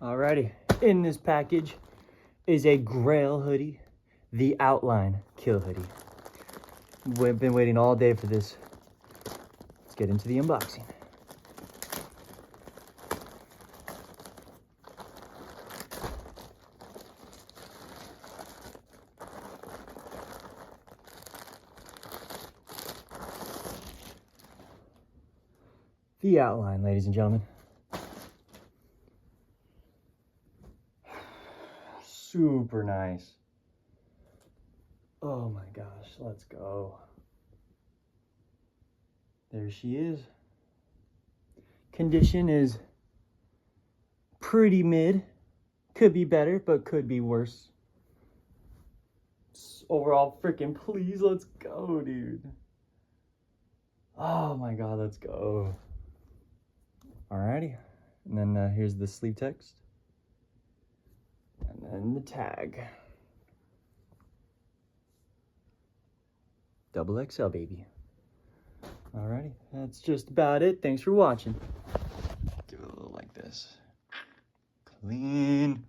Alrighty, in this package is a Grail hoodie, the Outline Kill hoodie. We've been waiting all day for this. Let's get into the unboxing. The Outline, ladies and gentlemen. Super nice. Oh my gosh, let's go. There she is. Condition is pretty mid. Could be better, but could be worse. Overall, freaking please, let's go, dude. Oh my god, let's go. Alrighty, and then here's the sleeve text. And then the tag. XXL, baby. Alrighty, that's just about it. Thanks for watching. Do it a little like this. Clean.